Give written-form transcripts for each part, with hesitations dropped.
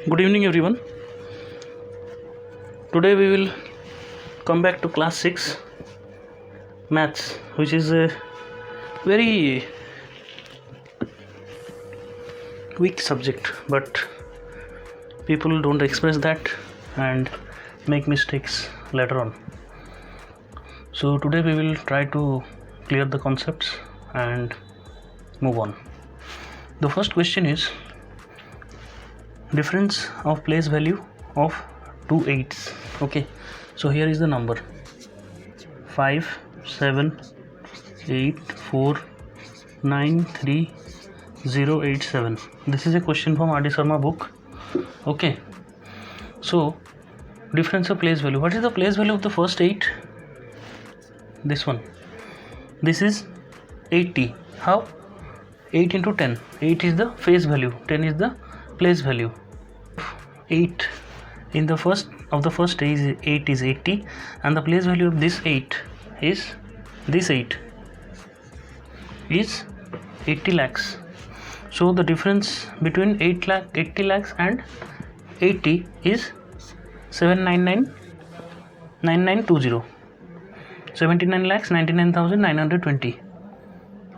Good evening, everyone. Today we will come back to class 6 maths, which is a very weak subject, but people don't express that and make mistakes later on. So today we will try to clear the concepts and move on. The first question is difference of place value of two 8s. Okay, so here is the number 5 7 8 4 9 3 0 8 7. This is a question from R.D. Sharma book. Okay, so difference of place value. What is the place value of the first 8? This one. This is 80. How? 8 into 10. 8 is the face value, 10 is the place value. 8 in the first is 8 is 80, and the place value of this 8 is this 8 is 80 lakhs. So the difference between 80 lakhs and 80 is 799,9920, 79 lakhs 99,920.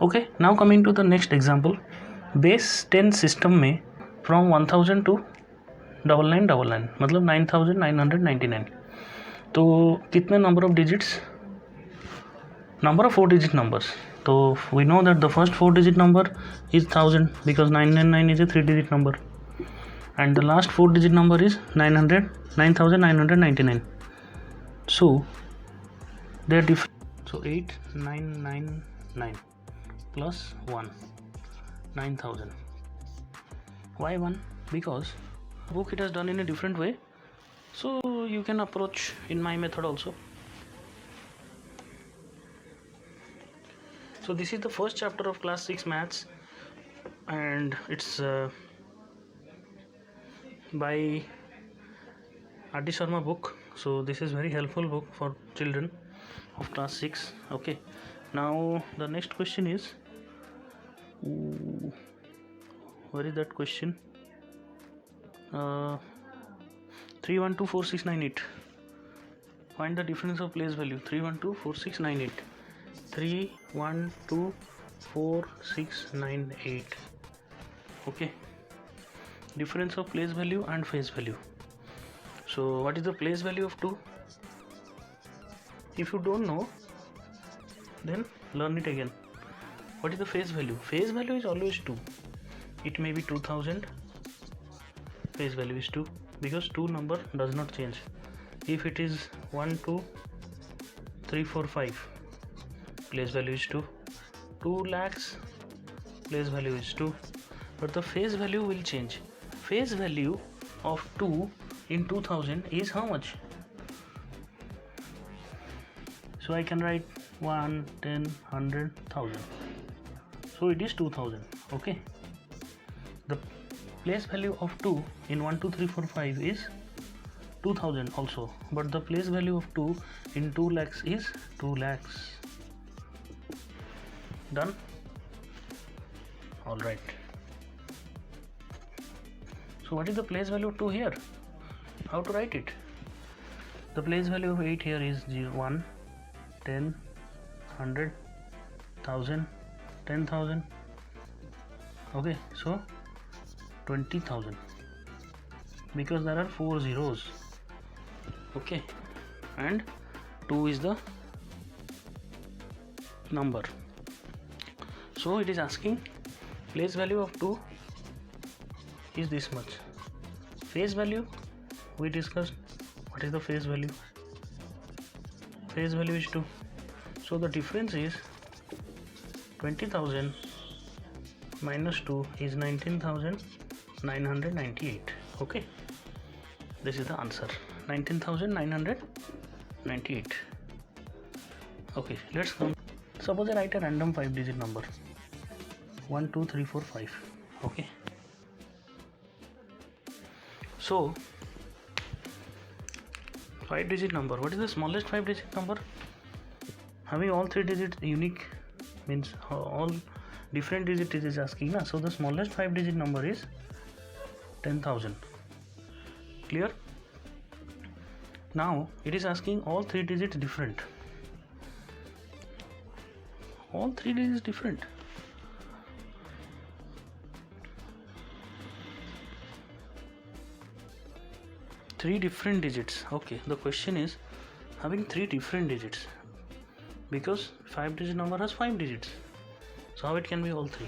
Okay, now coming to the next example. Base 10 system में from 1000 to 9999 मतलब 9999. तो कितने number of digits? Number of 4 digit numbers. So we know that the first 4 digit number is 1000 because 999 is a 3 digit number, and the last 4 digit number is 9999. So they are different. So 8999 plus 1 9000. Why 1? Because book it has done in a different way, so you can approach in my method also. So this is the first chapter of class 6 maths, and it's by R.D. Sharma book. So this is very helpful book for children of class 6. Okay, now the next question is, where is that question? 3124698. Find the difference of place value. 3124698. 3124698. Okay, difference of place value and face value. So what is the place value of 2? If you don't know, then learn it again. What is the face value? Face value is always 2. It may be 2000. Face value is 2 because 2 number does not change. If it is 1 2 3 4 5, place value is 2. 2 lakhs, place value is 2, but the face value will change. Face value of 2 in 2000 is how much? So I can write 1 10 100 1000. So it is 2000. Okay, the place value of 2 in 1 2 3 4 5 is 2000 also, but the place value of 2 in 2 lakhs is 2 lakhs. Done? Alright. So what is the place value of 2 here? How to write it? The place value of 8 here is 0 1 10 100 1000 10,000. Okay, so 20,000 because there are 4 zeros. Okay, and 2 is the number. So it is asking place value of 2 is this much. Face value we discussed. What is the face value? Face value is 2. So the difference is 20,000 minus 2 is 19,998. Okay, this is the answer, 19,998. Okay, let's come. Suppose I write a random 5 digit number 1 2 3 4 5. Okay, so 5 digit number. What is the smallest 5 digit number? Having all 3 digits unique means all different digit is asking na. So the smallest 5 digit number is 10,000. Clear? Now it is asking all 3 digits different. All 3 digits different. Three different digits. Okay, the question is having 3 different digits, because 5-digit number has 5 digits. So how it can be all 3?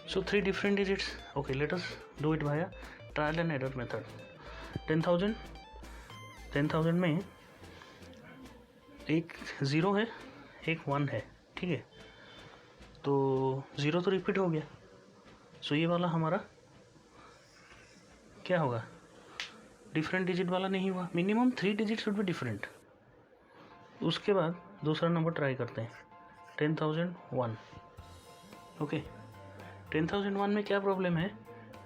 So 3 different digits. Okay, let us do it via trial and error method. 10,000 में एक 0 है, एक 1 है, ठीक है, तो 0 तो repeat हो गया, सो ये वाला हमारा क्या होगा, डिफरेंट डिजिट वाला नहीं हुआ. Minimum 3 digit should be different. उसके बाद दूसरा नंबर ट्राई करते हैं. 10,001. ओके, 10,001 में क्या प्रॉब्लम है?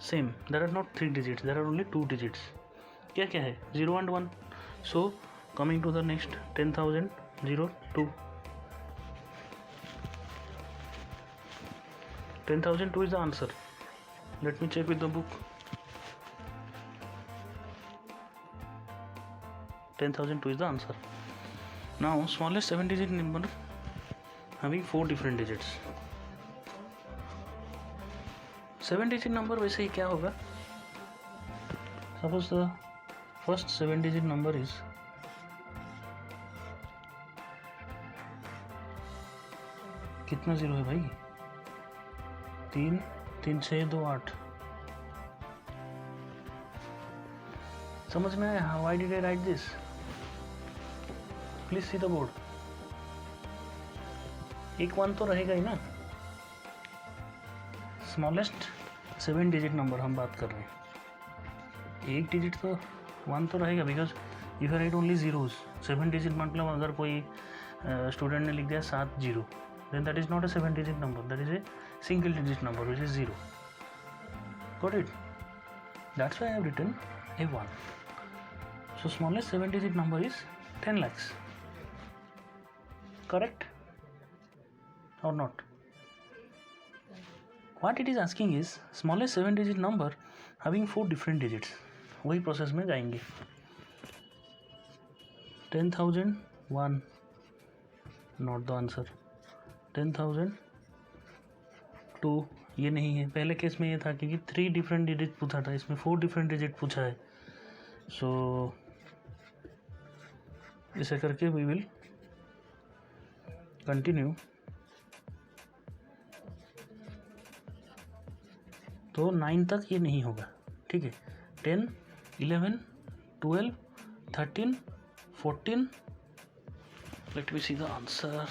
Same, there are not 3 digits, there are only 2 digits. क्या क्या है? 0 and 1. So coming to the next 10,002. 10,002 is the answer. Let me check with the book. 10,002 is the answer. Now smallest 7-digit number having 4 different digits. 7-digit number वैसे ही क्या होगा? Suppose the first 7-digit number is कितना 0 है भाई? 3 3 6 2 8. समझ में आया? Why did I write this? Please see the board. एक 1 तो रहेगा ही ना. स्मॉलेस्ट 7-digit नंबर हम बात कर रहे हैं. एक डिजिट तो 1 तो रहेगा, because if you right only zeros. 7-digit मतलब अगर कोई स्टूडेंट ने लिख दिया 7 0, then that is not a 7-digit number, that is a single digit number which is 0. Got it? That's why I have written a 1. So smallest 7-digit number is 10 lakhs. Correct or not? What it is asking is smallest 7-digit number having 4 different digits. वही process में जाएंगे. 10,001 not the answer. 10,002 ये नहीं है. पहले case में ये था क्योंकि 3 डिफरेंट डिजिट पूछा था, इसमें 4 डिफरेंट डिजिट पूछा है. सो इसे करके वी विल कंटिन्यू. तो 9 तक ये नहीं होगा, ठीक है. 10, 11, 12, 13, 14. Let me see the answer.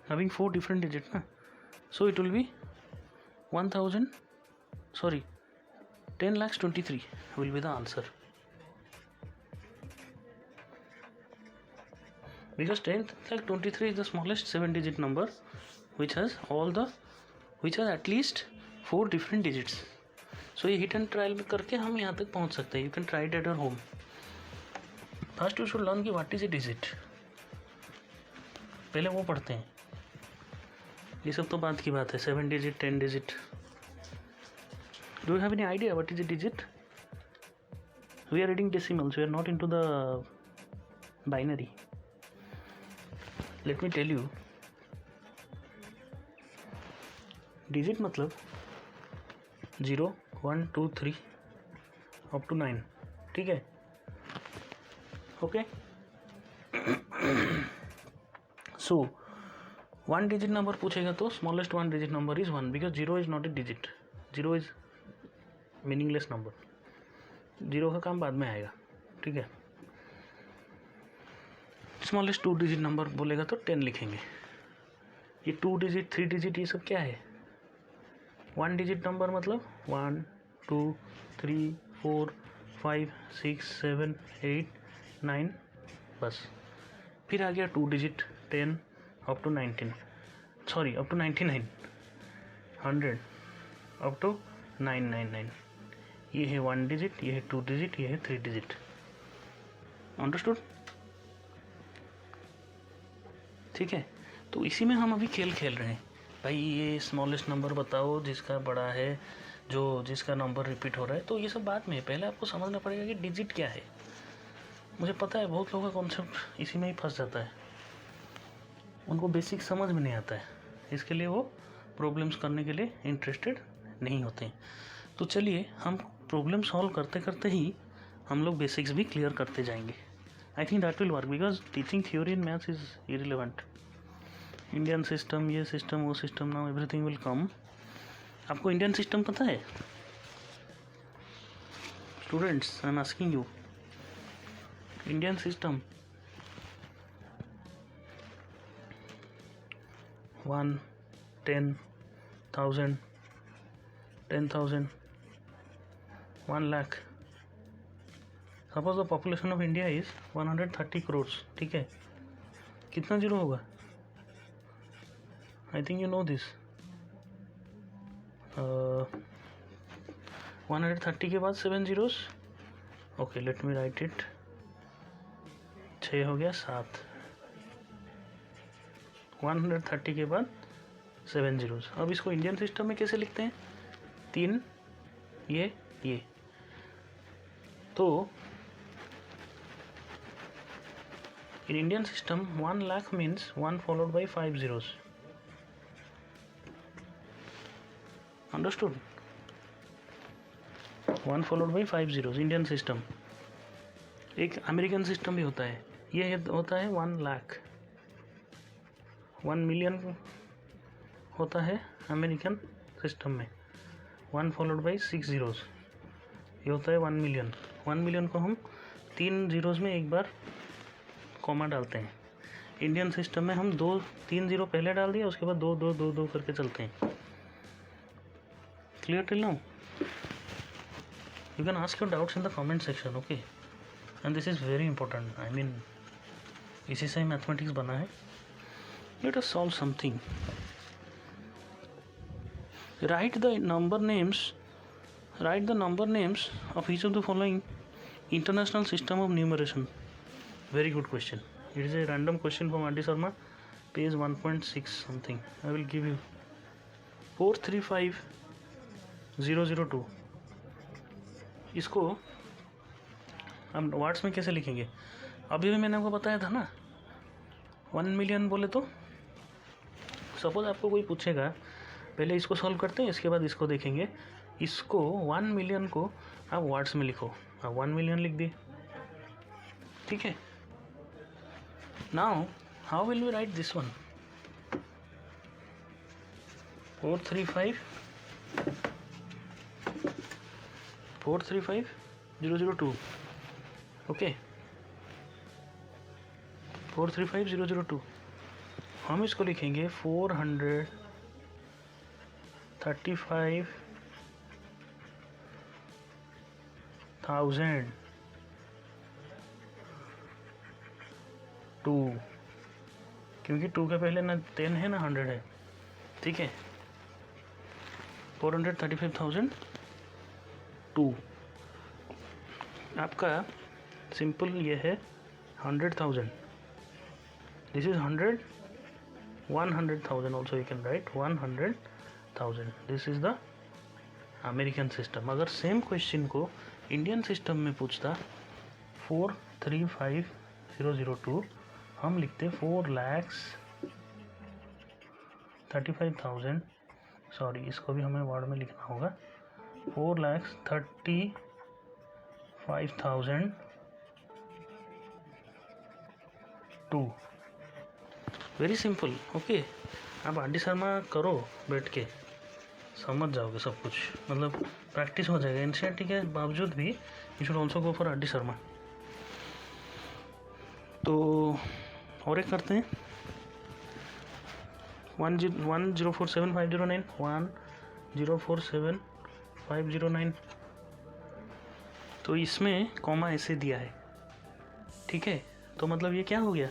Having 4 different digits, na? So it will be 10 lakhs 23 will be the answer. Because 10 lakh 23 is the smallest 7-digit number which has at least 4 different digits. So ये hit and trial में करके हम यहाँ तक पहुँच सकते हैं. You can try it at your home. First you should learn कि what is a digit. पहले वो पढ़ते हैं. ये सब तो बात की बात है. 7 digit, 10 digit. Do you have any idea what is a digit? We are reading decimals. We are not into the binary. Let me tell you. Digit मतलब 0, 1, 2, 3 अप टू 9, ठीक है. ओके, सो 1 डिजिट नंबर पूछेगा तो smallest 1 digit number is 1, because 0 is not a digit. 0 is meaningless number. 0 का काम बाद में आएगा, ठीक है. स्मॉलेस्ट 2 डिजिट नंबर बोलेगा तो 10 लिखेंगे. ये 2 डिजिट 3 डिजिट ये सब क्या है? 1 डिजिट नंबर मतलब 1, 2, 3, 4, 5, 6, 7, 8, 9 बस. फिर आ गया 2 digit 10 up to 19, sorry up to 99, 100 up to 999. ये है 1 डिजिट, ये है 2 डिजिट, ये है 3 डिजिट. अंडरस्टूड? ठीक है. तो इसी में हम अभी खेल खेल रहे हैं. भाई ये स्मॉलेस्ट नंबर बताओ जिसका बड़ा है, जो जिसका नंबर रिपीट हो रहा है, तो ये सब बाद में, पहले आपको समझना पड़ेगा कि डिजिट क्या है। मुझे पता है बहुत लोगों का कॉन्सेप्ट इसी में ही फंस जाता है, उनको बेसिक समझ में नहीं आता है, इसके लिए वो प्रॉब्लम्स करने के लिए इंटरेस्टेड नहीं होते हैं। तो चलिए हम प्रॉब्लम सॉल्व करते करते ही हम लोग बेसिक्स भी क्लियर करते जाएंगे। I think that will work because teaching theory in maths is irrelevant. Indian system, ये सिस्टम, वो system, now everything will come. आपको इंडियन सिस्टम पता है students? I am asking you, Indian system 1, 10,000, 10,000, 1 lakh। Suppose the population of India is 130 crore, ठीक है? कितना zero होगा? I think you know this. 130 के बाद 7 zeros। Okay, let me right it. 6 हो गया 7। 130 के बाद 7 zeros। अब इसको इंडियन सिस्टम में कैसे लिखते हैं? 3 ये तो in Indian system 1 lakh means 1 followed by 5 zeros। Understood? 1 followed by 5 zeros Indian system. एक अमेरिकन सिस्टम भी होता है, ये होता है 1 लाख। 1 मिलियन होता है अमेरिकन सिस्टम में, 1 followed by 6 zeros, ये होता है 1 मिलियन। 1 मिलियन को हम 3 zeros में एक बार कॉमा डालते हैं। इंडियन सिस्टम में हम 3 जीरो पहले डाल दिया, उसके बाद 2 2 2 2 करके चलते हैं। Clear till now? You can ask your doubts in the comment section, okay? And this is very important, I mean इसी से मैथमेटिक्स बना है। Let us solve something. Right the number names of each of the following international system of numeration. Very good question. It is a random question from R.D. Sharma, page 1.6 something. I will give you 435002। इसको हम words में कैसे लिखेंगे? अभी भी मैंने आपको बताया था ना, 1 मिलियन बोले तो सपोज आपको कोई पूछेगा, पहले इसको सॉल्व करते हैं, इसके बाद इसको देखेंगे। इसको 1 मिलियन को आप वर्ड्स में लिखो। आप 1 मिलियन लिख दिए, ठीक है? Now, how will we write this one? 435,002, okay? 435,002 हम इसको लिखेंगे 435,000 2, क्योंकि 2 के पहले ना 10 है ना 100 है, ठीक है? 435,002 आपका सिंपल ये है 100,000। This is 100, 100,000 also you can write 100,000। This is the American system. अगर सेम क्वेश्चन को इंडियन सिस्टम में पूछता 435,002, हम लिखते 4,35,000, सॉरी इसको भी हमें वर्ड में लिखना होगा, 4,35,002। Very simple, okay? आप R.D. शर्मा करो बैठ के, समझ जाओगे सब कुछ, मतलब प्रैक्टिस हो जाएगा। एनसीईआरटी के बावजूद भी you should also go for R.D. Sharma. तो और एक करते हैं, 1047509, 1047509। तो इसमें कॉमा ऐसे दिया है, ठीक है? तो मतलब ये क्या हो गया?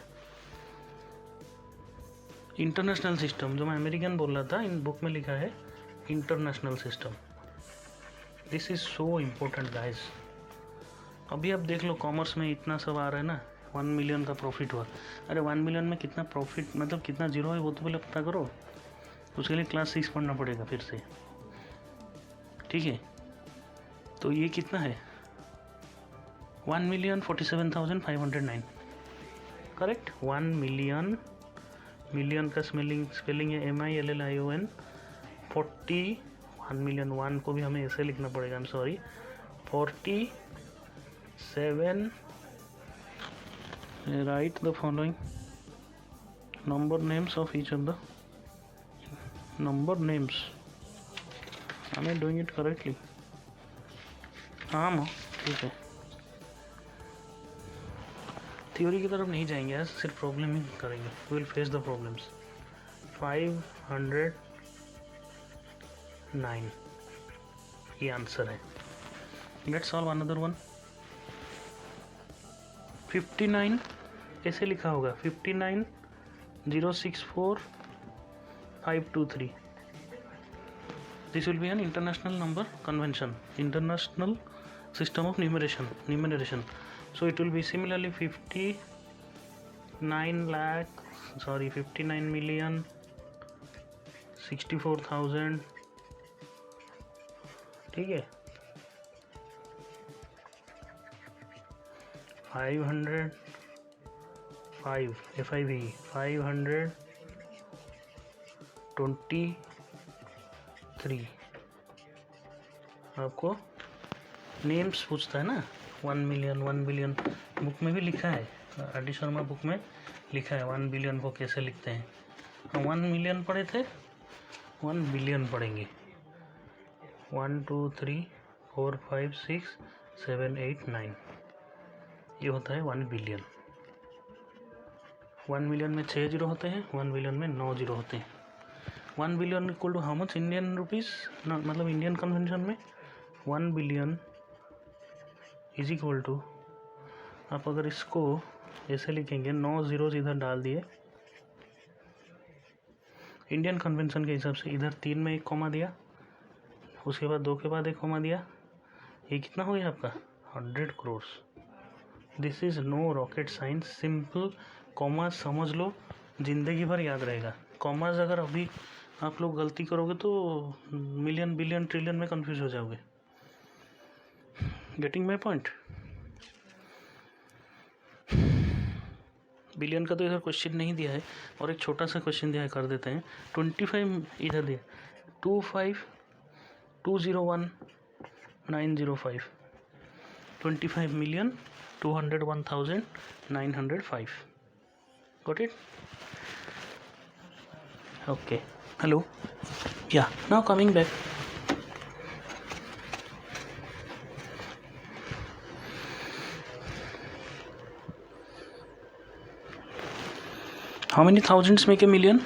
International system. जो मैं अमेरिकन बोल रहा था, इन बुक में लिखा है international system. This is so important guys. अभी आप देख लो, कॉमर्स में इतना सब आ रहा है ना, 1 मिलियन का प्रॉफिट हुआ। अरे 1 मिलियन में कितना प्रॉफिट, मतलब कितना जीरो है वो तो पहले पता करो, उसके लिए क्लास 6 पढ़ना पड़ेगा फिर से। ठीक है। तो ये कितना है 1,47,509 करेक्ट। 1 मिलियन, मिलियन का स्पेलिंग है MILLION 40। 1 मिलियन, 1 को भी हमें ऐसे लिखना पड़ेगा, I am sorry, 47। Right the following number names of each of the number names. I am doing it correctly? हाँ माँ ठीक है। थ्योरी की तरफ नहीं जाएंगे आज, सिर्फ प्रॉब्लम ही करेंगे। We will face the problems. 509 ये आंसर है। Let's solve another one. 59 कैसे लिखा होगा? 59,064,523। This will be an international number convention, international system of numeration. So it will be similarly 59,064,000 ठीक है। 505 523 आपको नेम्स पूछता है ना। 1 मिलियन 1 बिलियन बुक में भी लिखा है, RD शर्मा बुक में लिखा है 1 बिलियन को कैसे लिखते हैं। हम 1 मिलियन पढ़े थे, 1 बिलियन पढ़ेंगे। 1 2 3 4 5 6 7 8 9 ये होता है 1 बिलियन। 1 मिलियन में 6 जीरो होते हैं, 1 बिलियन में 9 जीरो होते हैं। 1 billion equal to how much Indian rupees, मतलब इंडियन कन्वेंशन में 1 बिलियन इज इक्वल टू, आप अगर इसको ऐसे लिखेंगे 9 जीरोज इधर डाल दिए, इंडियन कन्वेंशन के हिसाब से इधर 3 में 1 कॉमा दिया, उसके बाद 2 के बाद 1 कॉमा दिया, ये कितना हो गया आपका 100 crore. This is no rocket science, simple. Commas समझ लो, जिंदगी भर याद रहेगा। कॉमास अगर अभी आप लोग गलती करोगे तो मिलियन बिलियन ट्रिलियन में कंफ्यूज हो जाओगे। Getting my point? बिलियन का तो इधर क्वेश्चन नहीं दिया है, और एक छोटा सा क्वेश्चन दिया है, कर देते हैं। 25 इधर दिया, 25,201,905, 25,201,905। Got it? Okay. Hello. Yeah. Now coming back. How many thousands make a million?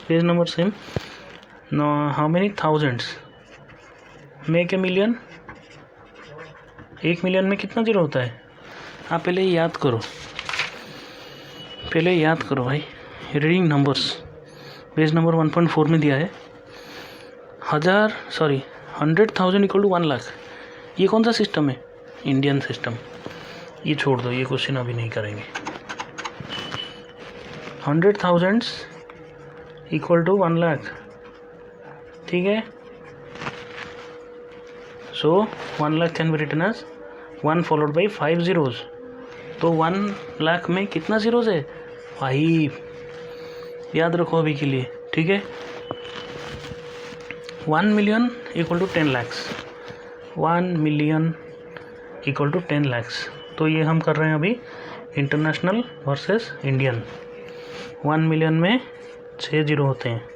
Page number same. Now, how many thousands make a million? 1 million में कितना जीरो होता है? आप पहले याद करो, भाई। रीडिंग नंबर्स पेज नंबर 1.4 में दिया है। 100,000 इक्वल टू 1 लाख। ये कौन सा सिस्टम है? Indian system. ये छोड़ दो, ये क्वेश्चन अभी नहीं करेंगे। 100,000 इक्वल टू 1 लाख, ठीक है। सो 1 lakh can be written as 1 followed by 5 zeros. तो 1 लाख में कितना जीरोज है? 5। याद रखो अभी के लिए, ठीक है। 1 million equal to 10 lakhs. 1 million equal to 10 lakhs. तो ये हम कर रहे हैं अभी इंटरनेशनल वर्सेस इंडियन। 1 मिलियन में 6 जीरो होते हैं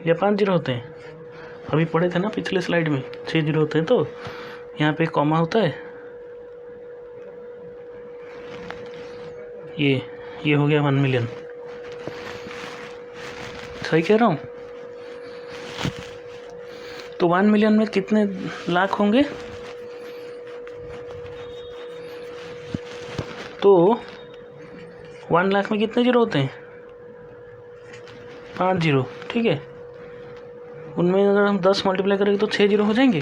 या 5 जीरो होते हैं? अभी पढ़े थे ना पिछले स्लाइड में, 6 जीरो होते हैं। तो यहाँ पे कॉमा होता है, ये हो गया 1 मिलियन। सही कह रहा हूँ? तो 1 मिलियन में कितने लाख होंगे? तो 1 लाख में कितने जीरो होते हैं? 5 जीरो, ठीक है। उनमें अगर हम 10 मल्टीप्लाई करेंगे तो 6 जीरो हो जाएंगे।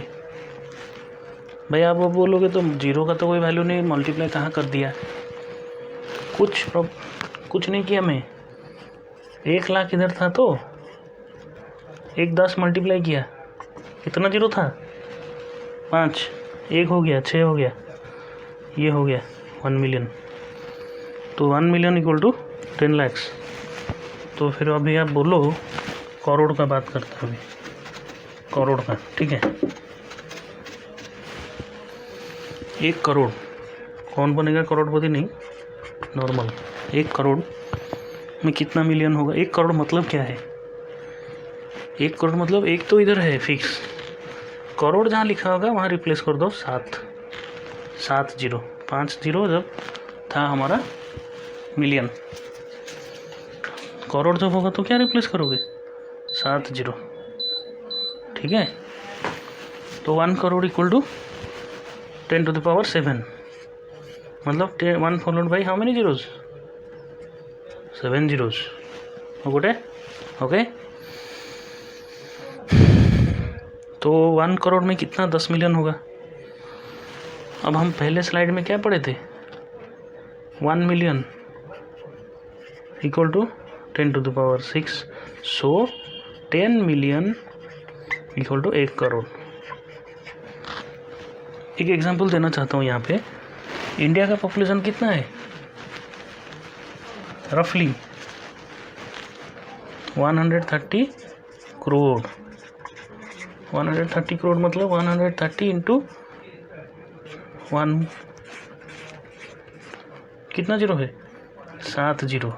भाई आप वो बोलोगे तो जीरो का तो कोई वैल्यू नहीं, मल्टीप्लाई कहाँ कर दिया? कुछ नहीं किया मैं। 1 लाख इधर था तो एक 10 मल्टीप्लाई किया, कितना जीरो था? 5, एक हो गया, 6 हो गया, ये हो गया 1 मिलियन। तो 1 मिलियन इक्वल टू 10 लाख्स। तो फिर अभी आप बोलो करोड़ का बात करते हैं अभी, करोड़ का, ठीक है। 1 करोड़ कौन बनेगा करोड़पति? नहीं, नॉर्मल। 1 करोड़ में कितना मिलियन होगा? 1 करोड़ मतलब क्या है? 1 करोड़ मतलब एक तो इधर है फिक्स, करोड़ जहाँ लिखा होगा वहाँ रिप्लेस कर दो 7 जीरो, 5 जीरो जब था हमारा मिलियन, करोड़ जब होगा तो क्या रिप्लेस करोगे? 7 जीरो, ठीक है। तो 1 crore equal to 10 to the power 7, मतलब 1 followed by how many zeros? 7 zeros. Okay. तो 1 करोड़ में कितना? 10 मिलियन होगा। अब हम पहले स्लाइड में क्या पढ़े थे? 1 million equal to 10 to the power 6, सो 10 मिलियन इक्वल टू 1 करोड़। एक एग्जांपल देना चाहता हूँ यहाँ पे। इंडिया का पॉपुलेशन कितना है? रफली 130 करोड़। 130 करोड़ मतलब 130 इंटू 1, कितना जीरो है? 7 जीरो।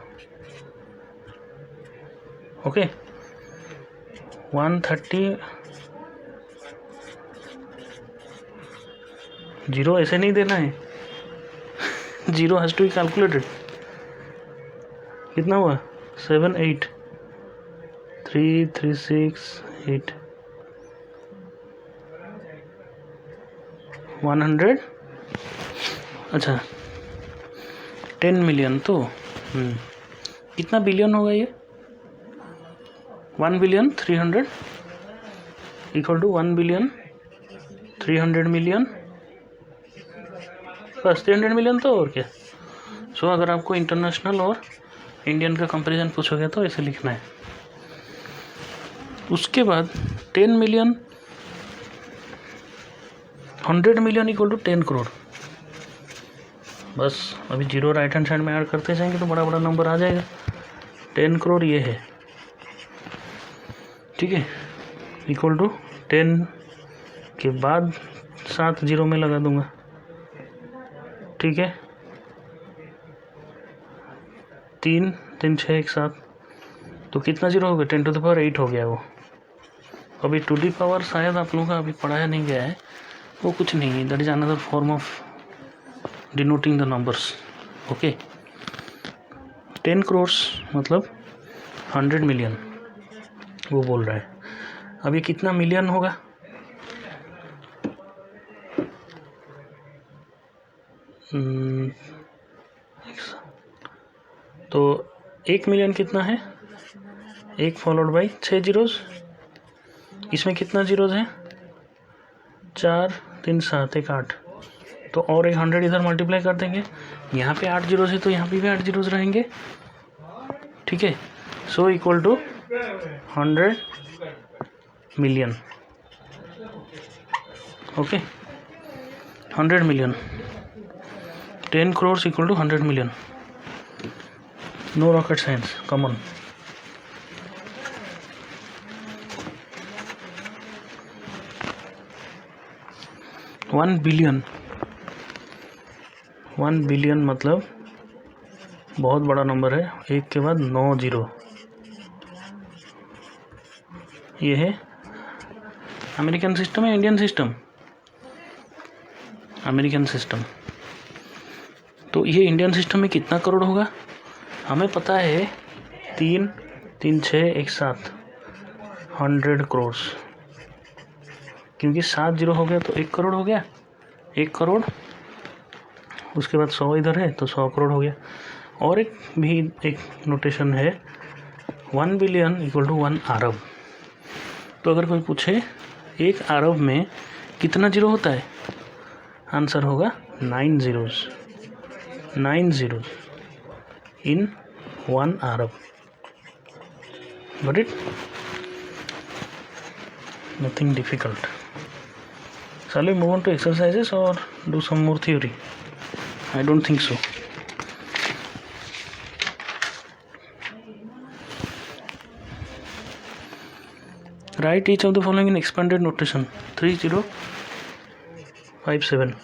ओके, 130 जीरो ऐसे नहीं देना है, zero has to be calculated. कितना हुआ? 7 8 3 3 6 8 100। अच्छा 10 मिलियन तो कितना बिलियन होगा ये? 1 billion 300 equal to 1 billion 300 million, बस 300 मिलियन तो और क्या। सो अगर आपको इंटरनेशनल और इंडियन का कंपैरिजन पूछोगे तो ऐसे लिखना है। उसके बाद 10 million 100 million equal to 10 crore. बस अभी जीरो राइट हैंड साइड में ऐड करते जाएंगे तो बड़ा बड़ा नंबर आ जाएगा। 10 करोड़ ये है, ठीक है, इक्वल टू 10 के बाद 7 जीरो में लगा दूंगा, ठीक है। 3 3 6 1 7, तो कितना जीरो हो गया? 10 to the power 8 हो गया वो। अभी 2 to the power शायद आप लोगों का अभी पढ़ाया नहीं गया है, वो कुछ नहीं है, that is another form of denoting the numbers. Okay, 10 crore मतलब 100 मिलियन वो बोल रहा है। अब ये कितना मिलियन होगा? तो 1 मिलियन कितना है? 1 फॉलोड बाई 6 जीरोज। इसमें कितना जीरोज हैं? 4 3 7 1 8, तो और एक 100 इधर मल्टीप्लाई कर देंगे। यहाँ पे 8 जीरोज है तो यहाँ पे भी 8 जीरोज रहेंगे, ठीक है। So equal to 100 million. Okay, 100 million, 10 crore equal to 100 million. No rocket science, common. One billion मतलब बहुत बड़ा नंबर है, एक के बाद 9 जीरो। ये है अमेरिकन सिस्टम है, इंडियन सिस्टम? American system. तो ये इंडियन सिस्टम में कितना करोड़ होगा? हमें पता है 3 3 6 1 7, 100 करोड़, क्योंकि 7 जीरो हो गया तो 1 करोड़ हो गया, 1 करोड़, उसके बाद 100 इधर है तो 100 करोड़ हो गया। और एक नोटेशन है, 1 बिलियन इक्वल टू 1 अरब। तो अगर कोई पूछे 1 अरब में कितना जीरो होता है, आंसर होगा 9 zeros in 1 Arab. Got it? nothing difficult. Shall we move on to exercises or do some more theory? I don't think so. Write each of the following in expanded notation. 3057.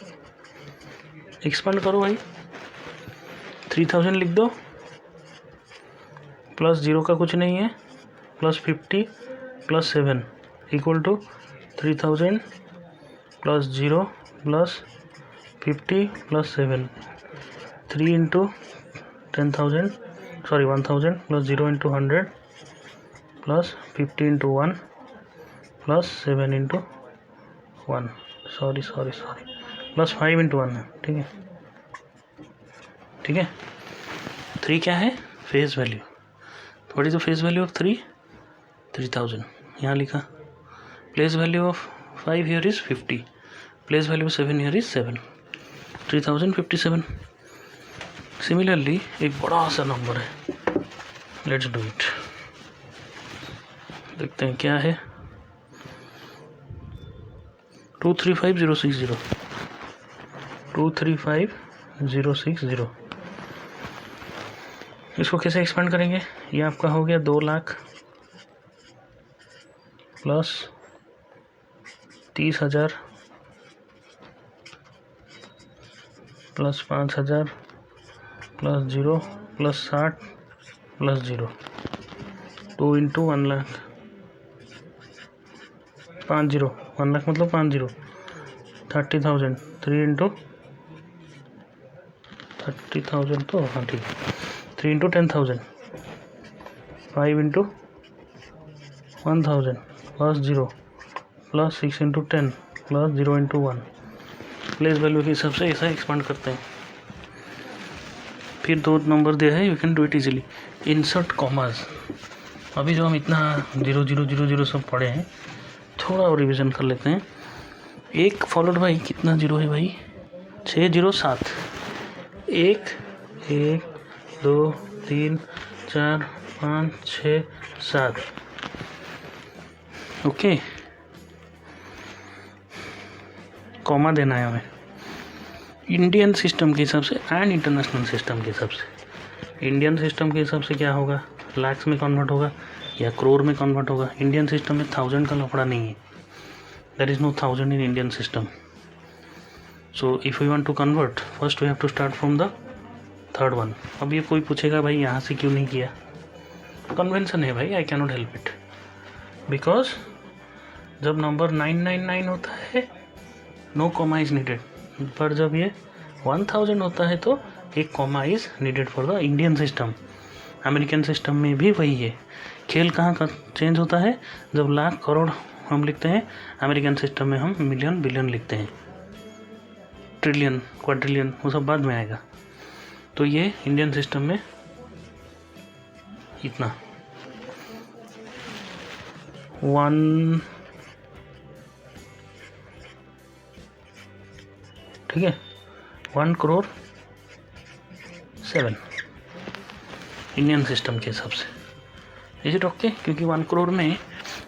Expand करो भाई, 3000 लिख दो, plus 0 का कुछ नहीं है, plus 50 plus 7 equal to 3000 plus 0 plus 50 plus 7. 3 into 10,000 sorry 1000 plus 0 into 100 plus 50 into 1 plus 7 into 1 sorry plus 5 into 1 है. ठीक है. 3 क्या है? Face value. What is the face value of 3000. यहाँ लिखा. Place value of 5 here is 50. Place value of 7 here is 7. 3057. Similarly एक बड़ा सा नंबर है, लेट्स डू इट. देखते हैं क्या है. 235060. 235060. इसको कैसे एक्सपेंड करेंगे? ये आपका हो गया 2 lakh plus 30,000 plus 5,000 plus 0 plus 60 plus 0. 2 into 1 lakh 50. 1 lakh मतलब 50. 30,000. 3 इंटू 30,000 तो हाँ ठीक है. 3 into 10,000. 5 into 1,000 plus 0 plus 6 into 10 plus 0 into 1. Place value के हिसाब से ऐसा एक्सपांड करते हैं. फिर 2 नंबर दिया है, you can do it easily. Insert commas. अभी जो हम इतना 0 0 0 0 सब पढ़े हैं, थोड़ा और रिविज़न कर लेते हैं. एक फॉलोड बाई कितना जीरो है भाई? 607. 1 1 2 3 4 5 6 7. ओके, कॉमा देना है हमें इंडियन सिस्टम के हिसाब से एंड इंटरनेशनल सिस्टम के हिसाब से. इंडियन सिस्टम के हिसाब से क्या होगा? लाख्स में कन्वर्ट होगा या करोड़ में कन्वर्ट होगा. इंडियन सिस्टम में 1000 का लफड़ा नहीं है. There is no 1000 in Indian system. So if we want to convert, first we have to start from the third one. अब ये कोई पूछेगा भाई यहाँ से क्यों नहीं किया? कन्वेंशन है भाई, I cannot help it. Because जब नंबर 999 होता है no comma is needed. पर जब ये 1000 होता है तो एक comma is needed for the Indian system. American system में भी वही है. खेल कहाँ का चेंज होता है? जब लाख करोड़ हम लिखते हैं, अमेरिकन सिस्टम में हम मिलियन बिलियन लिखते हैं. ट्रिलियन क्वाड्रिलियन वो सब बाद में आएगा. तो ये इंडियन सिस्टम में इतना 1 ठीक है 1 करोड़ 7 इंडियन सिस्टम के हिसाब से. Is it okay? क्योंकि 1 करोड़ में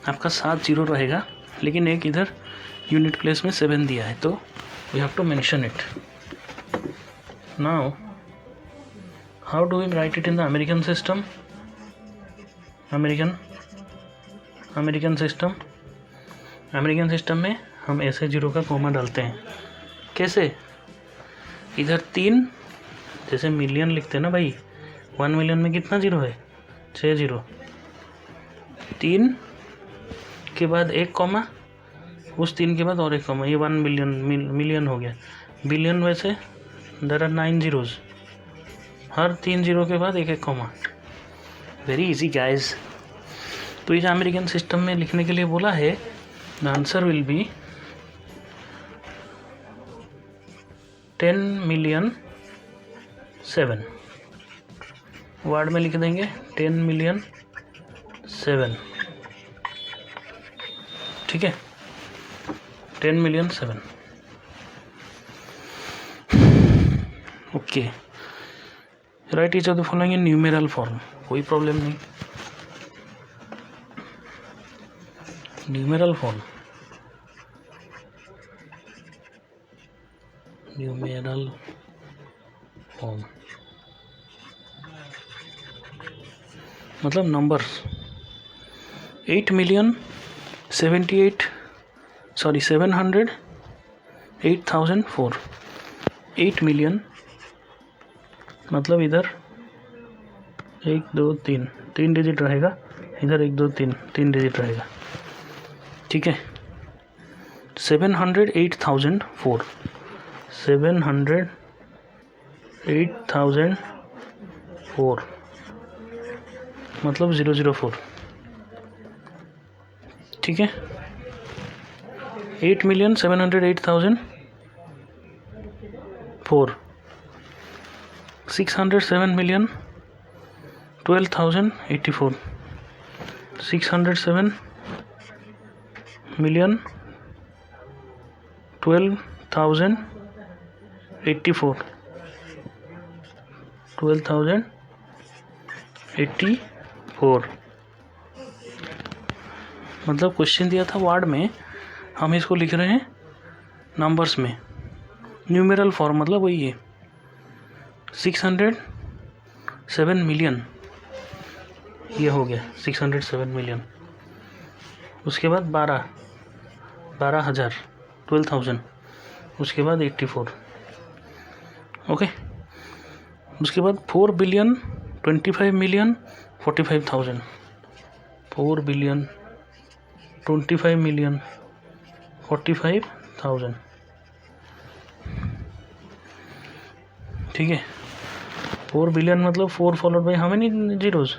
आपका 7 जीरो रहेगा, लेकिन एक इधर यूनिट प्लेस में 7 दिया है, तो we have to mention it. Now how do we write it in the American system? American system में हम ऐसे जीरो का कॉमा डालते हैं. कैसे? इधर 3 जैसे मिलियन लिखते हैं ना भाई, 1 मिलियन में कितना जीरो है? 6 जीरो. 3 के बाद एक कॉमा, उस 3 के बाद और एक कॉमा, ये 1 मिलियन हो गया. बिलियन वैसे देयर आर 9 जीरोज, हर 3 जीरो के बाद एक एक कॉमा. Very easy guys. तो इस अमेरिकन सिस्टम में लिखने के लिए बोला है, the answer will be 10,000,007. Word में लिख देंगे 10,000,007. ठीक है 10,000,007. Okay, right each of the following in numeral form. कोई प्रॉब्लम नहीं. न्यूमेरल फॉर्म न्यूमेरल फॉर्म मतलब नंबर्स 708,004 8 मिलियन मतलब इधर 1 2 3 3 डिजिट रहेगा, इधर 1 2 3 3 डिजिट रहेगा, ठीक है। 708,004 708,004 मतलब 004, ठीक है। 8,708,004 607,012,084 607,012,084 12,084 मतलब क्वेश्चन दिया था वर्ड में, हम इसको लिख रहे हैं नंबर्स में। न्यूमेरल फॉर्म मतलब वही है 607 मिलियन, ये हो गया 607 मिलियन। उसके बाद 12,000 12,000, उसके बाद 84, ओके। उसके बाद 4 बिलियन 25 मिलियन 45,000 4 बिलियन 25 मिलियन 45,000, ठीक है। 4 बिलियन मतलब 4 followed by how many zeros,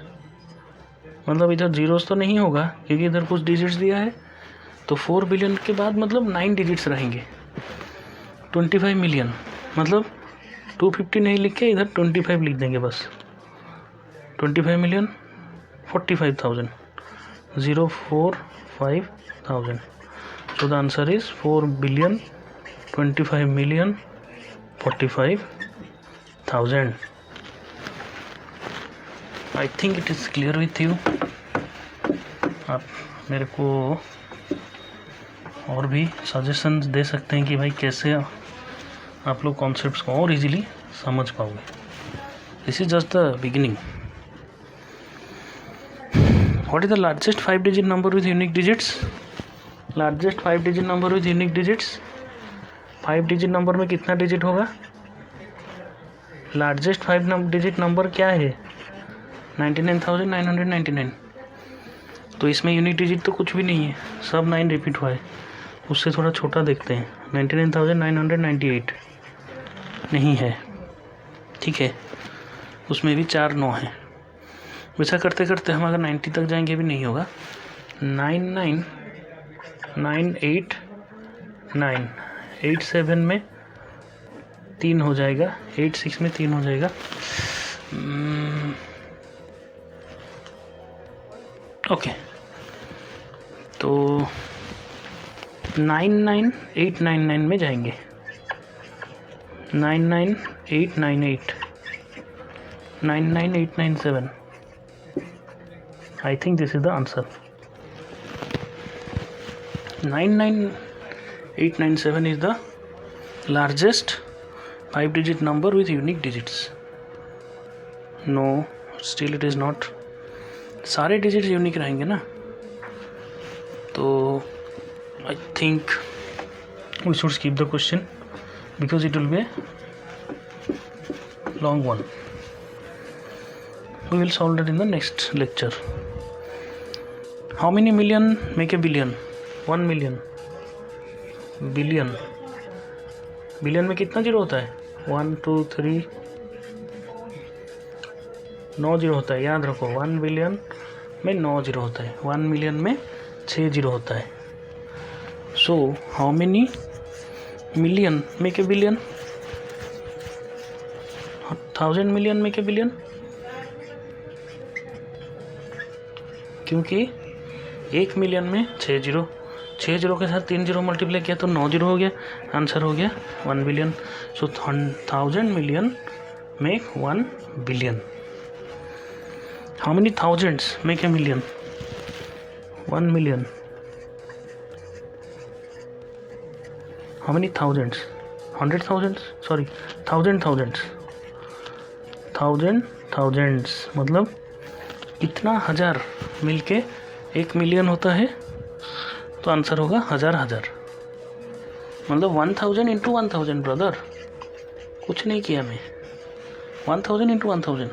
मतलब इधर जीरोज तो नहीं होगा क्योंकि इधर कुछ डिजिट्स दिया है, तो 4 बिलियन के बाद मतलब 9 डिजिट्स रहेंगे। 25 मिलियन मतलब 250 नहीं लिख के इधर 25 लिख देंगे बस। 25 million 45,000 045,000, so the answer is 4 billion 25 million 45,000. I think it is clear with you. आप मेरे को और भी सजेशंस दे सकते हैं कि भाई कैसे आप लोग कॉन्सेप्ट्स को और इजीली समझ पाओगे। This is just the beginning. What is the largest 5 digit number with unique digits? Largest 5 digit number with unique digits, 5 digit number में कितना डिजिट होगा? लार्जेस्ट 5 डिजिट नंबर क्या है? 99,999। तो इसमें यूनिक डिजिट तो कुछ भी नहीं है, सब 9 रिपीट हुआ है। उससे थोड़ा छोटा देखते हैं, 99,998 नहीं है, ठीक है। उसमें भी 4 9 है। वैसा करते करते हम अगर 90 तक जाएंगे भी नहीं होगा। 99,989 87 में 3 हो जाएगा, 86 में 3 हो जाएगा। ओके, तो 99899 में जाएंगे। 99898 99897, I think this is the answer. 99897 is the largest 5 digit number with unique digits. No, still it is not. सारे डिजिट्स यूनिक रहेंगे ना, तो I think we should skip the question because it will be long one. We will solve that in the next lecture. How many million make a billion? 1 million. Billion. Billion में कितना zero होता है? 1 2 3 9 zero होता है, याद रखो। 1 billion में 9 zero होता है, 1 मिलियन में 6 जीरो होता है. So how many million make a billion? 1000 million make a billion. क्योंकि 1 मिलियन में 6 जीरो, 6 जीरो के साथ 3 जीरो मल्टीप्लाई किया तो 9 जीरो हो गया, आंसर हो गया 1 billion. So 1000 million make 1 billion. How many thousands make a million? 1 million. How many thousands? 100,000 sorry thousands मतलब कितना हज़ार मिलके 1 मिलियन होता है, तो आंसर होगा हज़ार मतलब 1000 इंटू 1000 ब्रदर, कुछ नहीं किया मैं, 1000 into 1000।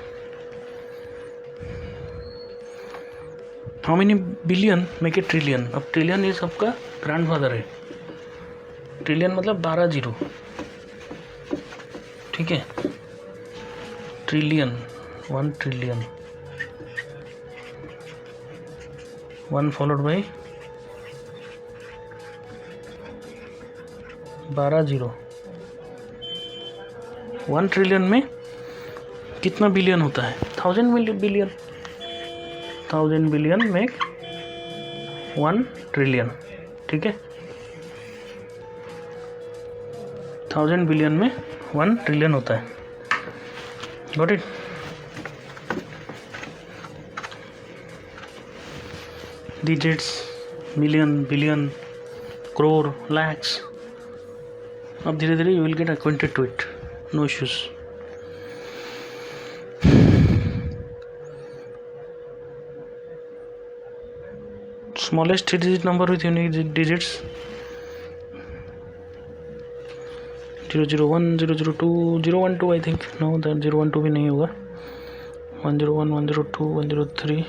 How many billion make a trillion. अब ट्रिलियन ये सबका ग्रैंडफादर है, ट्रिलियन मतलब 12 जीरो, ठीक है। Trillion 1 trillion 1 followed by 12 zero. 1 trillion में कितना बिलियन होता है? 1000 बिलियन। 1000 बिलियन में 1 ट्रिलियन, ठीक है। 1000 बिलियन में 1 ट्रिलियन होता है। Got it? Digits, million, billion, crore, lakhs. अब धीरे धीरे you will get acquainted to it, no issues. Smallest 3-digit number with unique digits 001, 002, 012 I think. No, that 012 भी नहीं होगा। 101, 102, 103,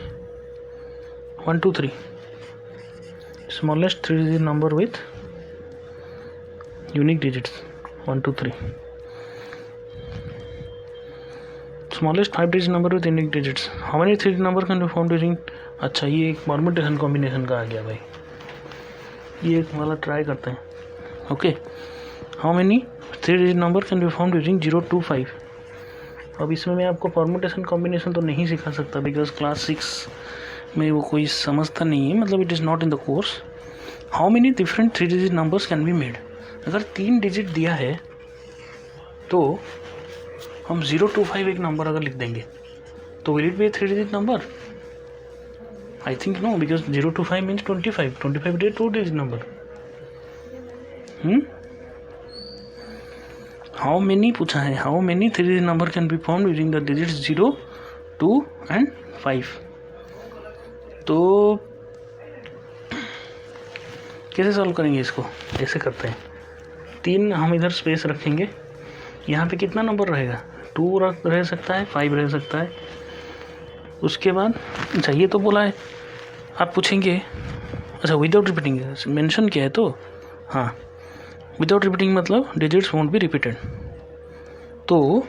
123। Smallest 3-digit number with unique digits 1, 2, 3। Smallest 5-digit number with unique digits। How many 3-digit number can be formed using. अच्छा, ये एक permutation combination का आ गया भाई, ये एक वाला ट्राई करते हैं। Okay, how many 3-digit number can be formed using 0 to 5। अब इसमें मैं आपको परमुटेशन कॉम्बिनेशन तो नहीं सिखा सकता, बिकॉज क्लास 6 में वो कोई समझता नहीं है, मतलब it is not in the course. How many different 3-digit numbers can be made. अगर 3 डिजिट दिया है तो हम 0 to 5 एक नंबर अगर लिख देंगे तो will it be a 3-digit number? I think no, because 0 to 5 means 25 it 2-digit number. How many पूछा है, how many 3-digit number can be formed using the digits 0, 2 and 5। तो कैसे सॉल्व करेंगे इसको? ऐसे करते हैं, 3 हम इधर स्पेस रखेंगे, यहाँ पे कितना नंबर रहेगा? 2 रह सकता है, 5 रह सकता है। उसके बाद अच्छा, ये तो बोला है, आप पूछेंगे अच्छा विदाउट रिपीटिंग मेंशन किया है तो हाँ, विदाउट रिपीटिंग मतलब डिजिट्स वोंट बी रिपीटेड। तो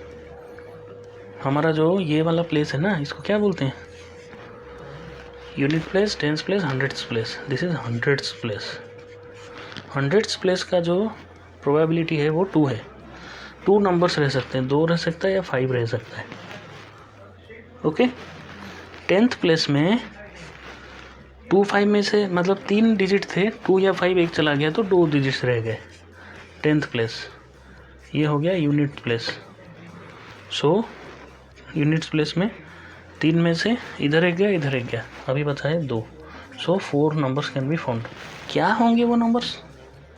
हमारा जो ये वाला प्लेस है ना, इसको क्या बोलते हैं? Unit place, tens place, hundreds place. This is hundreds place. Hundreds place का जो प्रोबेबिलिटी है वो 2 है। 2 नंबर्स रह सकते हैं, 2 रह सकता है या 5 रह सकता है। ओके, 10th प्लेस में 2, 5 में से मतलब 3 डिजिट थे, 2 या 5 एक चला गया तो 2 डिजिट्स रह गए। 10th प्लेस ये हो गया unit place. So units place में 3 में से इधर एक गया, इधर एक गया, अभी बचा है 2। सो 4 नंबर्स कैन बी फाउंड। क्या होंगे वो numbers?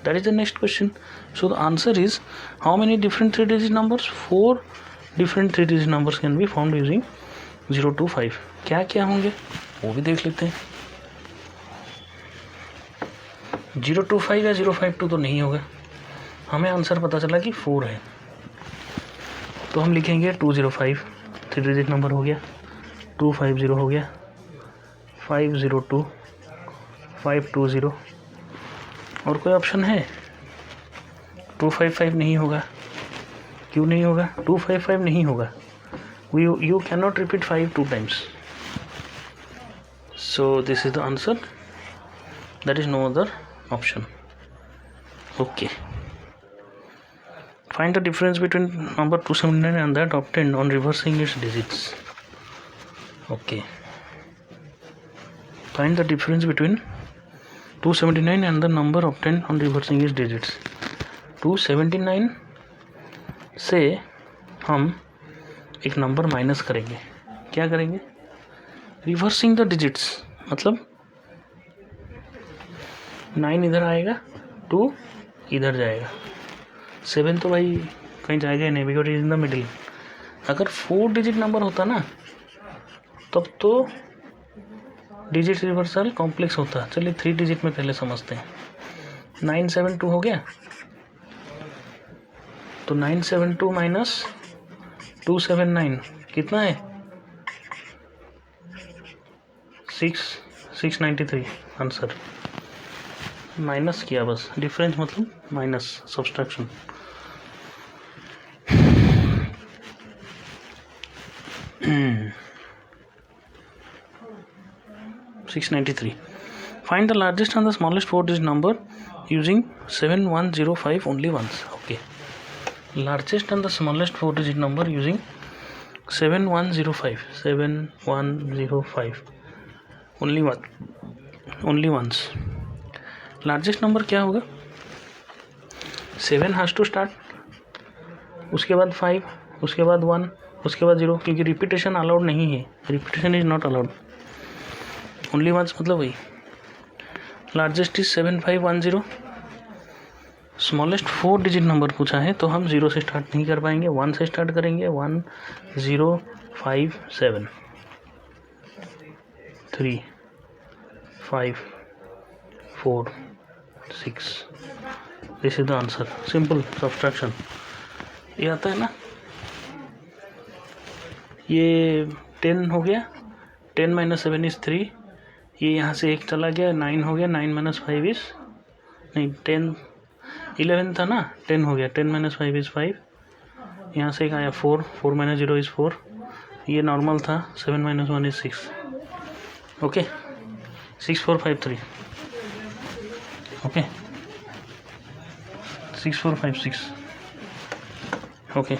That is the next question. So the answer is how many different 3-digit numbers? 4 different 3-digit numbers can be found using 0 to 5। क्या क्या होंगे वो भी देख लेते हैं। 0 to 5 या 052 तो नहीं होगा, हमें आंसर पता चला कि 4 है, तो हम लिखेंगे 205, 3-digit नंबर हो गया। 250 हो गया, 502, 520। और कोई ऑप्शन है? 255 नहीं होगा। क्यों नहीं होगा? 255 नहीं होगा। You cannot repeat 5 2 times. So this is the answer. There is no other option. Okay. Find the difference between number 279 and that obtained on reversing its digits. Okay. Find the difference between 279 and the number obtained on reversing its digits. 279 से हम एक number minus करेंगे। क्या करेंगे? Reversing the digits, मतलब 9 इधर आएगा, 2 इधर जाएगा। 7 तो भाई कहीं जाएगा ही नहीं because is in the middle. अगर 4 डिजिट नंबर होता ना तब तो डिजिट रिवर्सल कॉम्प्लेक्स होता। चलिए 3 डिजिट में पहले समझते हैं। 972 हो गया, तो 972 माइनस 279 कितना है 693 आंसर। माइनस किया बस, डिफरेंस मतलब minus, subtraction. $693. Find the largest and the smallest 4-digit number using 7105 only once. Okay. Largest and the smallest 4-digit number using 7105. 7105. Only once. Largest number क्या होगा? 7 has to start. उसके बाद 5, उसके बाद 1, उसके बाद 0, क्योंकि रिपीटेशन अलाउड नहीं है। Repetition is not allowed. Only once मतलब वही। Largest is 7510। Smallest 4 digit number पूछा है तो हम 0 से स्टार्ट नहीं कर पाएंगे, 1 से स्टार्ट करेंगे। 1 0 5 7 3 5 4 6। This is the answer. Simple subtraction ये आता है ना। ये 10 हो गया, 10 माइनस 7 इज़ 3। ये यहाँ से 1 चला गया, 9 हो गया। 9 माइनस 5 इज़ नहीं 10, 11 था ना, 10 हो गया। 10 माइनस 5 इज़ 5। यहाँ से एक आया 4, 4 माइनस 0 इज़ 4। ये नॉर्मल था। 7 minus 1 is 6। Okay, 6453। Okay, 6456। Okay,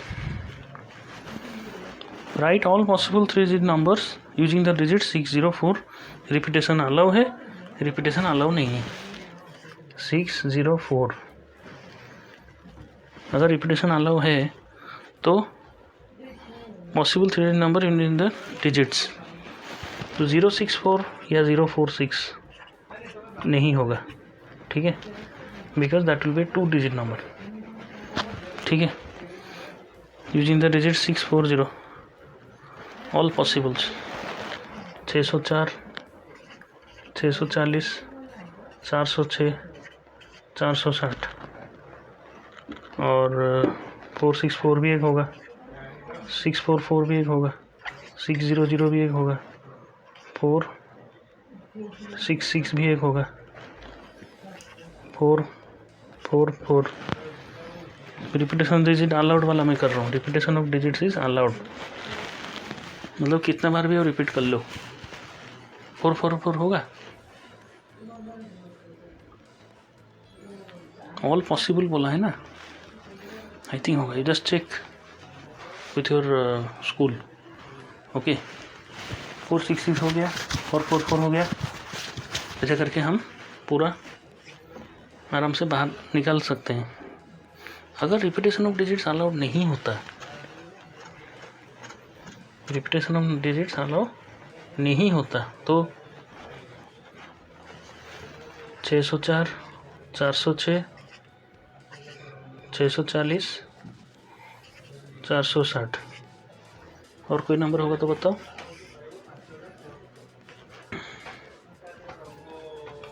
right all possible 3-digit numbers using the digit 604। Repetition allow है, रिपीटेशन अलाउ नहीं है। 604 अगर रिपीटेशन अलाउ है तो possible 3-digit number using the digits, तो 064 या 046 नहीं होगा। ठीक है, because that will be 2-digit number. ठीक है, using the digit 640 all possibles. 604 640 406 460 और 464 भी एक होगा, 644 भी एक होगा, 600 भी एक होगा, 466 भी एक होगा, 444। रिपीटेशन डिजिट अलाउड वाला मैं कर रहा हूँ। Repetition of digits is allowed, मतलब कितना बार भी और रिपीट कर लो। 444 होगा। ऑल पॉसिबल बोला है ना, आई थिंक होगा। You just check with your school. Okay, 466 हो गया, 444 हो गया। ऐसा करके हम पूरा आराम से बाहर निकाल सकते हैं। अगर रिपीटेशन ऑफ डिजिट्स अलाउड नहीं होता, रिपीटेशन ऑफ डिजिट्स अलाउ नहीं होता तो 604 406 640 460 और कोई नंबर होगा तो बताओ।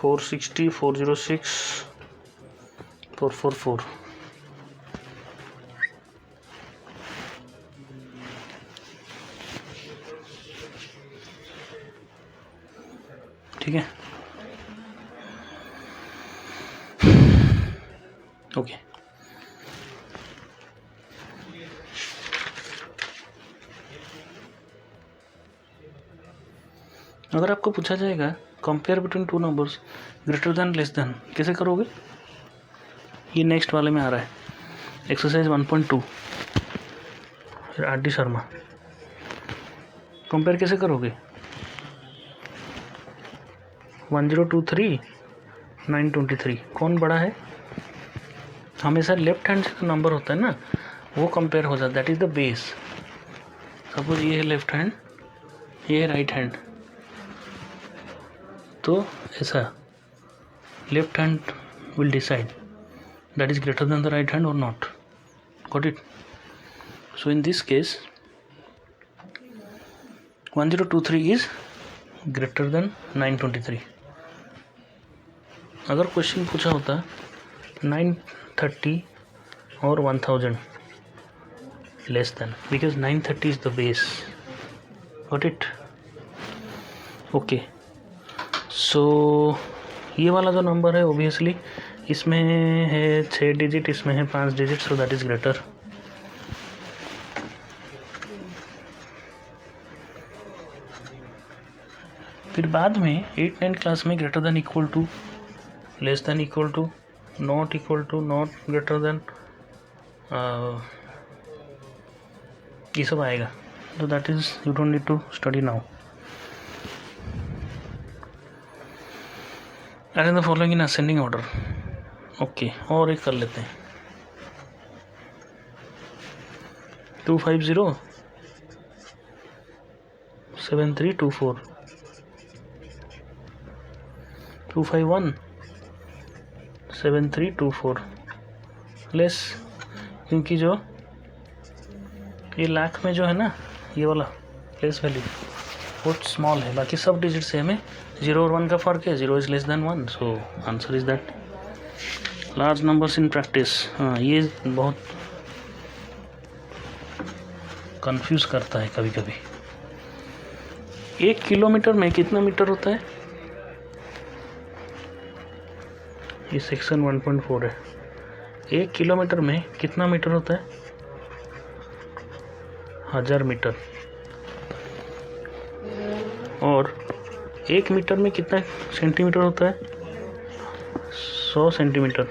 460 406 444। ठीक है, ओके। अगर आपको पूछा जाएगा compare between 2 numbers greater than less than, कैसे करोगे? ये नेक्स्ट वाले में आ रहा है, एक्सरसाइज 1.2 आर.डी. शर्मा। कंपेयर कैसे करोगे? 1023 923 कौन बड़ा है? हमेशा लेफ्ट हैंड से जो नंबर होता है ना वो कंपेयर हो जाता है, that is the base. Suppose ये है लेफ्ट हैंड, ये है राइट हैंड, तो ऐसा left hand will decide that is greater than the right hand और not. Got it? So in this case 1023 is greater than 923. अगर क्वेश्चन पूछा होता 930 और 1000 less than, because 930 is the base. Got it? Okay. So ये वाला जो number है obviously इसमें है 6 डिजिट, इसमें है 5 digit, so that is greater. फिर बाद में 8-9 क्लास में greater than equal to, less than equal to, not equal to, not greater than, ये सब आएगा. तो that is you don't need to study now. Arrange the following in ascending order. Okay, और एक कर लेते हैं. 250 7324, 251 7324 लेस, क्योंकि जो ये लाख में जो है ना ये वाला लेस वैल्यू बहुत स्मॉल है, बाकी सब डिजिट सेम है. 0 और 1 का फ़र्क है, 0 is less than 1, so answer is that. Large numbers in practice, हाँ ये बहुत कंफ्यूज करता है कभी कभी. 1 किलोमीटर में कितना मीटर होता है? ये सेक्शन 1.4 है. 1 किलोमीटर में कितना मीटर होता है? 1000 मीटर. और 1 मीटर में कितना सेंटीमीटर होता है? 100 सेंटीमीटर.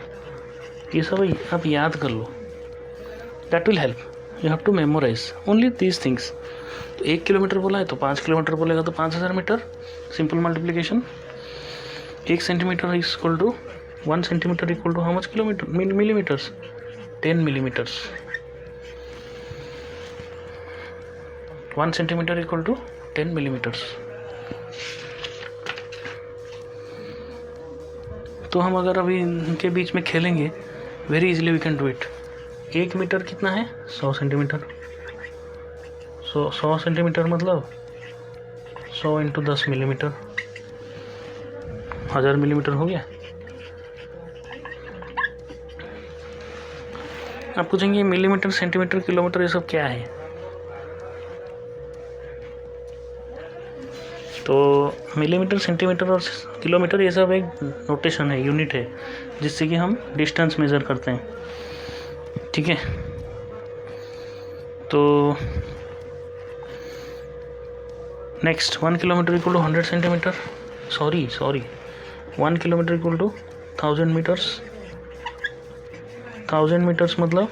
ये सब आप याद कर लो, that will help. You have to memorise only these things. तो 1 किलोमीटर बोला है तो 5 किलोमीटर बोलेगा तो 5000 metre. Simple multiplication. 1 centimetre is equal to 1 centimetre equal to how much kilometre? Millimetres. 10 millimetres. 1 centimetre equal to 10 millimetres. तो हम अगर अभी इनके बीच में खेलेंगे, very easily we can do it. 1 metre कितना है? 100 सेंटीमीटर. 100 सेंटीमीटर मतलब 100 इंटू 10 मिलीमीटर. 1000 मिलीमीटर हो गया. आप पूछेंगे मिलीमीटर, सेंटीमीटर, किलोमीटर ये सब क्या है? तो मिलीमीटर, सेंटीमीटर और किलोमीटर ये सब एक नोटेशन है, यूनिट है, जिससे कि हम डिस्टेंस मेज़र करते हैं. ठीक है. तो next 1 kilometre equal to 100 centimetre. Sorry 1 kilometre equal to 1000 metres. 1000 metres मतलब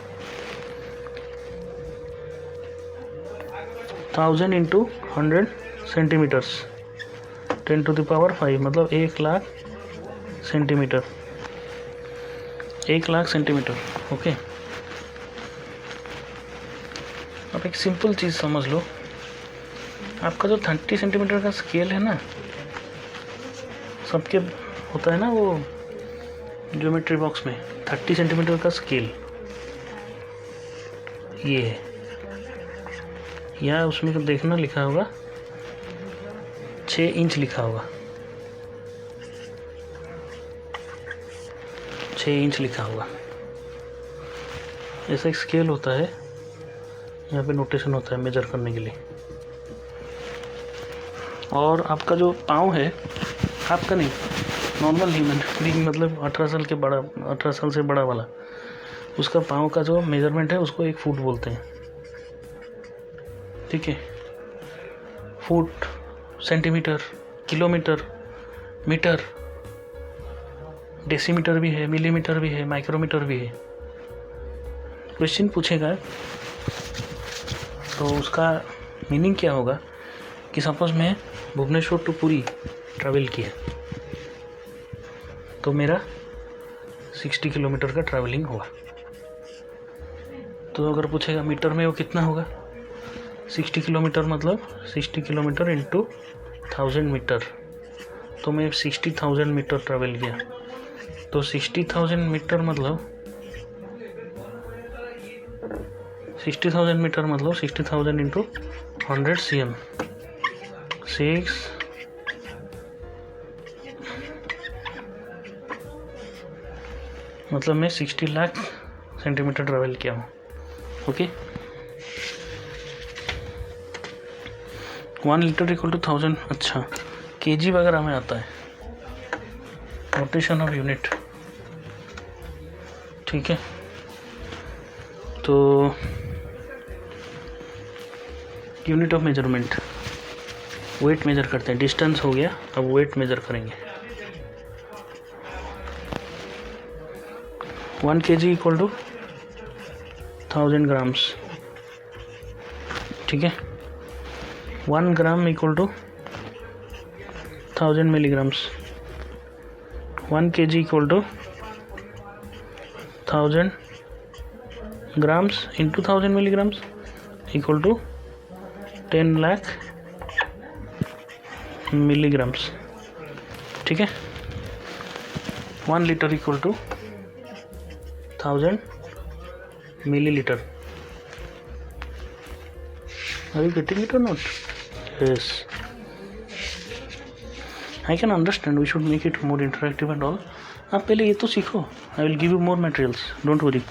1000 into 100 centimetres. 10 to the power 5 मतलब 1,00,000 सेंटीमीटर. 1,00,000 सेंटीमीटर. ओके. अब एक सिंपल चीज़ समझ लो. आपका जो 30 सेंटीमीटर का स्केल है ना, सबके होता है ना वो ज्योमेट्री बॉक्स में 30 सेंटीमीटर का स्केल ये है, या उसमें तो देखना लिखा होगा 6 इंच लिखा होगा. 6 इंच लिखा होगा. ऐसा एक स्केल होता है, यहाँ पे नोटेशन होता है मेजर करने के लिए. और आपका जो पाँव है, आपका नहीं, नॉर्मल ह्यूमन बीइंग मतलब 18 साल के बड़ा, 18 साल से बड़ा वाला, उसका पाँव का जो मेजरमेंट है उसको 1 फुट बोलते हैं. ठीक है. Foot, centimetre, kilometre, metre, decimetre भी है, मिलीमीटर भी है, माइक्रोमीटर भी है. क्वेश्चन पूछेगा तो उसका मीनिंग क्या होगा कि सपोज मैं भुवनेश्वर टू पुरी ट्रैवल किया तो मेरा 60 किलोमीटर का ट्रैवलिंग हुआ. तो अगर पूछेगा मीटर में वो कितना होगा, 60 किलोमीटर मतलब 60 किलोमीटर इंटू 1000 मीटर. तो मैं 60,000 मीटर ट्रैवल किया. तो 60,000 मीटर मतलब 60,000 मीटर मतलब 60,000 इंटू 100 cm 6 मतलब मैं 60 लाख सेंटीमीटर ट्रेवल किया हूँ। Okay 1 litre equal to 1000। अच्छा केजी वगैरह में आता है, रोटेशन ऑफ यूनिट। ठीक है तो unit of measurement, weight measure करते हैं। डिस्टेंस हो गया, अब वेट मेजर करेंगे। 1 kg इक्वल टू 1000 ग्राम्स। ठीक है 1 gram equal to 1000 milligrams. 1 kg equal to 1000 grams into 1000 milligrams equal to 10 lakh milligrams. ठीक है 1 litre equal to 1000 milliliter. Are you getting it or not? Yes. I can understand. We should make it more interactive and all. आप पहले ये तो सीखो. I will give you more materials. Don't worry.